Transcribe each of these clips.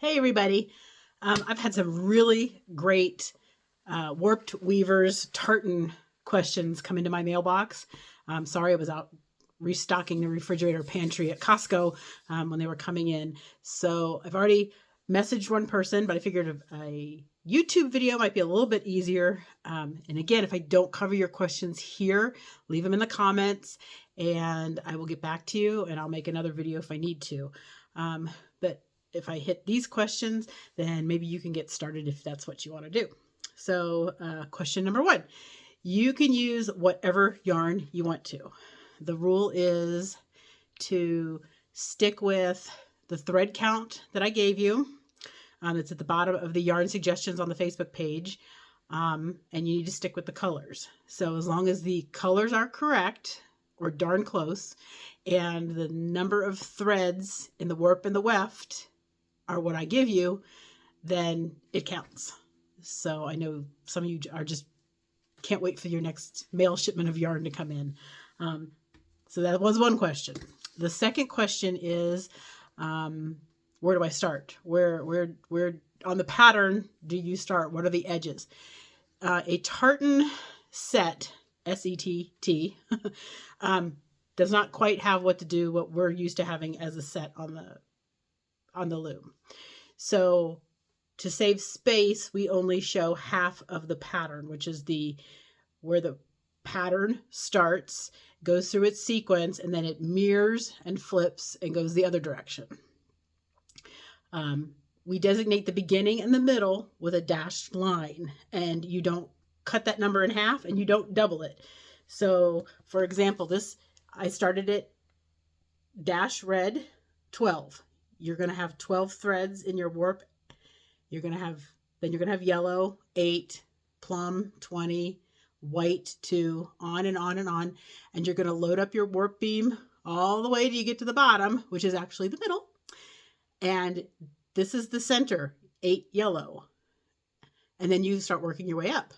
Hey everybody. I've had some really great Warped Weavers tartan questions come into my mailbox. I'm sorry I was out restocking the refrigerator pantry at Costco when they were coming in. So I've already messaged one person, but I figured a YouTube video might be a little bit easier. And again, if I don't cover your questions here, leave them in the comments and I will get back to you, and I'll make another video if I need to. But if I hit these questions, then maybe you can get started if that's what you want to do. So question number 1, you can use whatever yarn you want to. The rule is to stick with the thread count that I gave you. It's at the bottom of the yarn suggestions on the Facebook page. And you need to stick with the colors. So as long as the colors are correct or darn close, and the number of threads in the warp and the weft are what I give you, then it counts. So I know some of you are just can't wait for your next mail shipment of yarn to come in. So that was one question. The second question is, where do I start? Where on the pattern do you start? What are the edges? A tartan set, S-E-T-T, does not quite have what we're used to having as a set on the loom. So to save space, we only show half of the pattern, which is where the pattern starts, goes through its sequence, and then it mirrors and flips and goes the other direction. We designate the beginning and the middle with a dashed line, and you don't cut that number in half and you don't double it. So for example, I started it dash red 12. You're going to have 12 threads in your warp. Then you're going to have yellow 8, plum 20, white 2, on and on and on. And you're going to load up your warp beam all the way till you get to the bottom, which is actually the middle. And this is the center, 8 yellow. And then you start working your way up.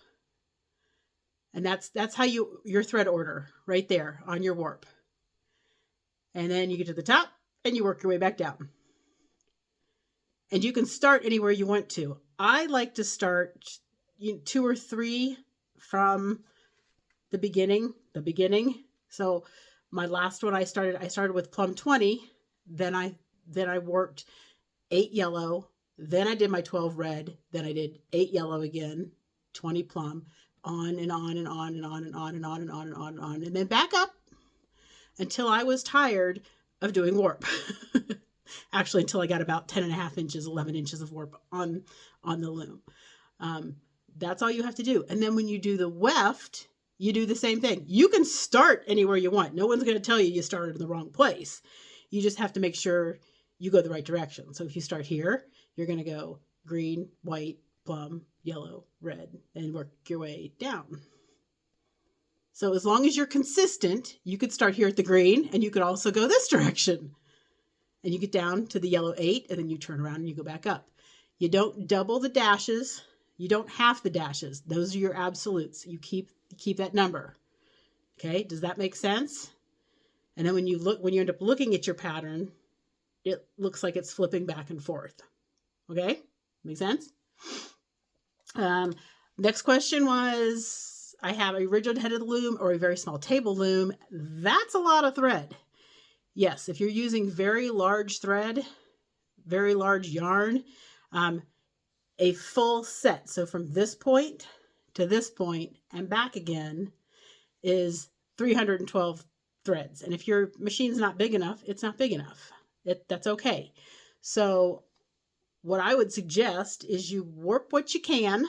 And that's how your thread order right there on your warp. And then you get to the top and you work your way back down. And you can start anywhere you want to. I like to start 2 or 3 from the beginning. So my last one I started with plum 20, then I worked 8 yellow, then I did my 12 red, then I did 8 yellow again, 20 plum, on and on and on and on and on and on and on and on and on, and then back up until I was tired of doing warp. Actually, until I got about 10.5 inches, 11 inches of warp on the loom. That's all you have to do. And then when you do the weft, you do the same thing. You can start anywhere you want. No one's going to tell you started in the wrong place. You just have to make sure you go the right direction. So if you start here, you're going to go green, white, plum, yellow, red, and work your way down. So as long as you're consistent, you could start here at the green, and you could also go this direction. And you get down to the yellow 8, and then you turn around and you go back up. You don't double the dashes. You don't half the dashes. Those are your absolutes. You keep that number. Okay, does that make sense? And then when you end up looking at your pattern, it looks like it's flipping back and forth. Okay, make sense? Next question was, I have a rigid headed loom or a very small table loom. That's a lot of thread. Yes, if you're using very large thread, very large yarn, a full set, so from this point to this point and back again, is 312 threads. And if your machine's not big enough, it's not big enough. That's okay. So what I would suggest is you warp what you can,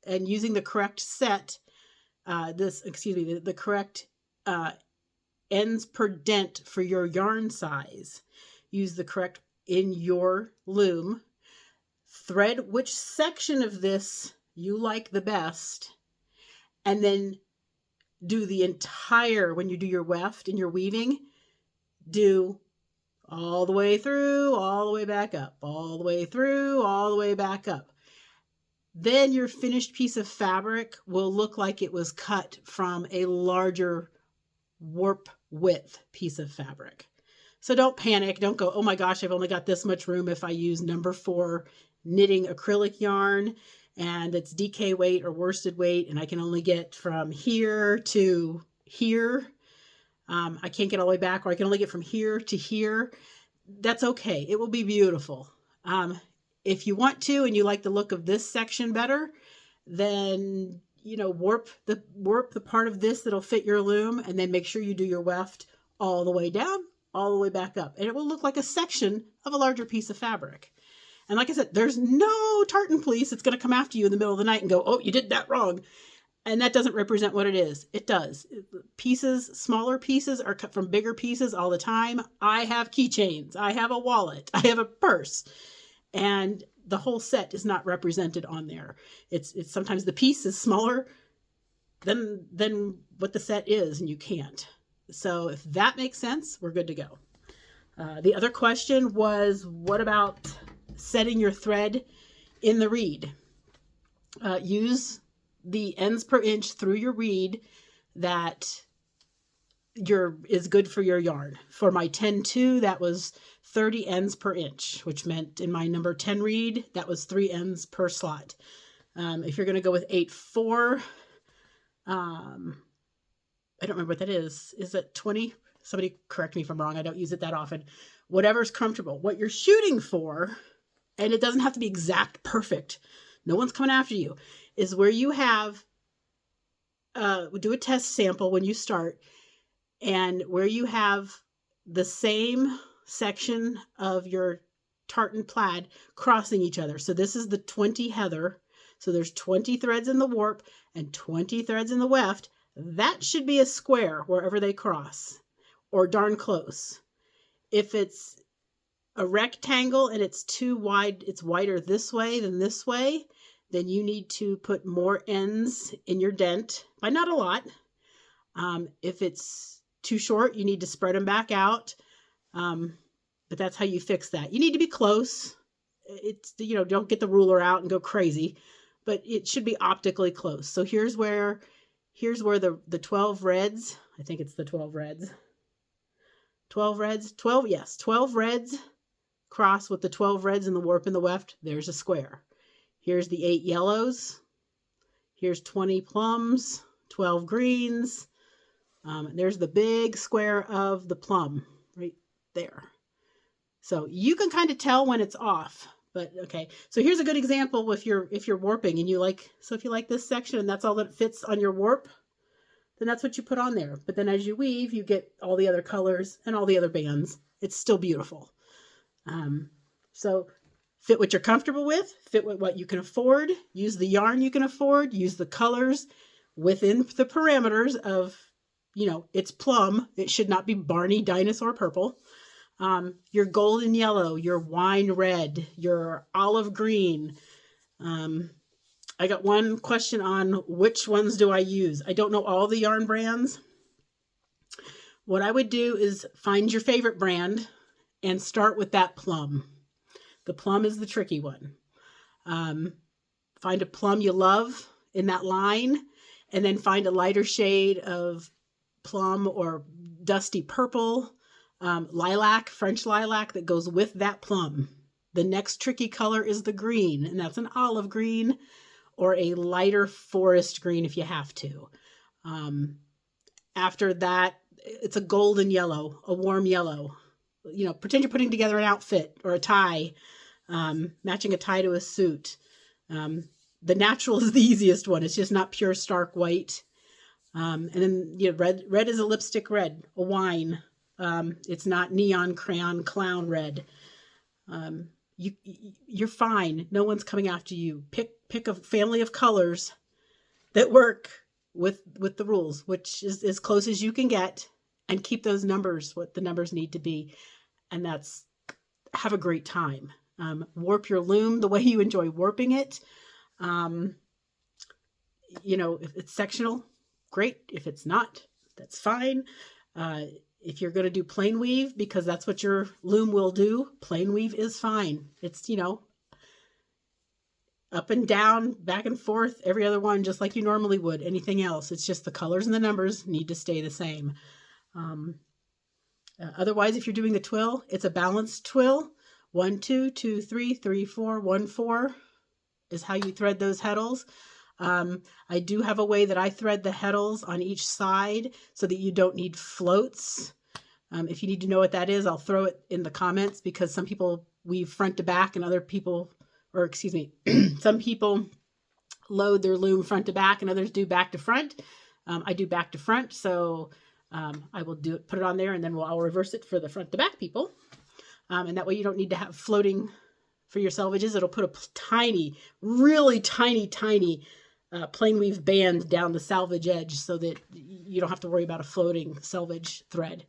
and using the correct set, the correct ends per dent for your yarn size. Use the correct in your loom. Thread which section of this you like the best, and then do the entire, when you do your weft and your weaving, do all the way through, all the way back up, all the way through, all the way back up. Then your finished piece of fabric will look like it was cut from a larger warp width piece of fabric. So don't panic. Don't go, oh my gosh, I've only got this much room if I use number 4 knitting acrylic yarn and it's DK weight or worsted weight and I can only get from here to here. I can't get all the way back, or I can only get from here to here. That's okay. It will be beautiful. If you want to and you like the look of this section better, then warp the part of this that'll fit your loom, and then make sure you do your weft all the way down, all the way back up, and it will look like a section of a larger piece of fabric. And like I said, there's no tartan police that's going to come after you in the middle of the night and go, oh, you did that wrong. And that doesn't represent what it is. It does. Pieces, smaller pieces are cut from bigger pieces all the time. I have keychains. I have a wallet. I have a purse. And the whole set is not represented on there. It's sometimes the piece is smaller than what the set is, and you can't. So if that makes sense, we're good to go. The other question was, what about setting your thread in the reed? Use the ends per inch through your reed that is good for your yarn. For my 10-2, that was 30 ends per inch, which meant in my number 10 reed, that was 3 ends per slot. If you're going to go with 8-4, I don't remember what that is. Is it 20? Somebody correct me if I'm wrong. I don't use it that often. Whatever's comfortable. What you're shooting for, and it doesn't have to be exact perfect, no one's coming after you, is where you have, do a test sample when you start, and where you have the same section of your tartan plaid crossing each other. So this is the 20 heather. So there's 20 threads in the warp and 20 threads in the weft. That should be a square wherever they cross, or darn close. If it's a rectangle and it's too wide, it's wider this way than this way, then you need to put more ends in your dent, by not a lot. If it's too short, you need to spread them back out. But that's how you fix that. You need to be close. It's, don't get the ruler out and go crazy, but it should be optically close. So here's where the 12 reds, I think it's the 12 reds. 12 reds, 12, yes, 12 reds cross with the 12 reds in the warp and the weft. There's a square. Here's the 8 yellows. Here's 20 plums, 12 greens. There's the big square of the plum right there. So you can kind of tell when it's off, but okay. So here's a good example if you're warping and if you like this section and that's all that fits on your warp, then that's what you put on there. But then as you weave, you get all the other colors and all the other bands. It's still beautiful. So fit what you're comfortable with, fit what you can afford, use the yarn you can afford, use the colors within the parameters of, it's plum. It should not be Barney dinosaur purple. Your golden yellow, your wine red, your olive green. I got one question on which ones do I use. I don't know all the yarn brands. What I would do is find your favorite brand and start with that plum. The plum is the tricky one. Find a plum you love in that line, and then find a lighter shade of plum or dusty purple, lilac, French lilac that goes with that plum. The next tricky color is the green, and that's an olive green or a lighter forest green if you have to. After that, it's a golden yellow, a warm yellow. Pretend you're putting together an outfit or a tie, matching a tie to a suit. The natural is the easiest one. It's just not pure stark white. And then red is a lipstick red, a wine. It's not neon crayon clown red. You're fine. No one's coming after you. Pick a family of colors that work with the rules, which is as close as you can get, and keep those numbers what the numbers need to be. And that's, have a great time. Warp your loom the way you enjoy warping it. If it's sectional, great. If it's not, that's fine. If you're going to do plain weave, because that's what your loom will do, plain weave is fine. It's, up and down, back and forth, every other one, just like you normally would anything else. It's just the colors and the numbers need to stay the same. Otherwise, if you're doing the twill, it's a balanced twill. 1, 2, 2, 3, 3, 4, 1, 4 is how you thread those heddles. I do have a way that I thread the heddles on each side so that you don't need floats. If you need to know what that is, I'll throw it in the comments, because some people weave front to back and other people, or excuse me, some people load their loom front to back and others do back to front. I do back to front, so I will put it on there, and then I'll reverse it for the front to back people. And that way you don't need to have floating for your selvages. It'll put a tiny, really tiny plain weave band down the selvage edge so that you don't have to worry about a floating selvage thread.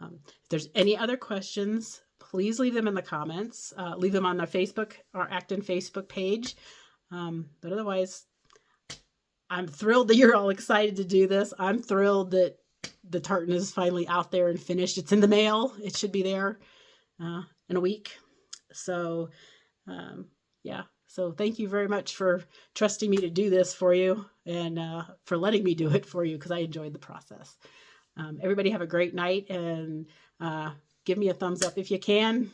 If there's any other questions, please leave them in the comments. Leave them on our Facebook, our Acton Facebook page. But otherwise, I'm thrilled that you're all excited to do this. I'm thrilled that the tartan is finally out there and finished. It's in the mail. It should be there in a week. So, yeah. So thank you very much for trusting me to do this for you, and for letting me do it for you, because I enjoyed the process. Everybody have a great night, and give me a thumbs up if you can.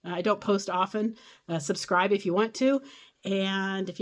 I don't post often. Subscribe if you want to. And if you have any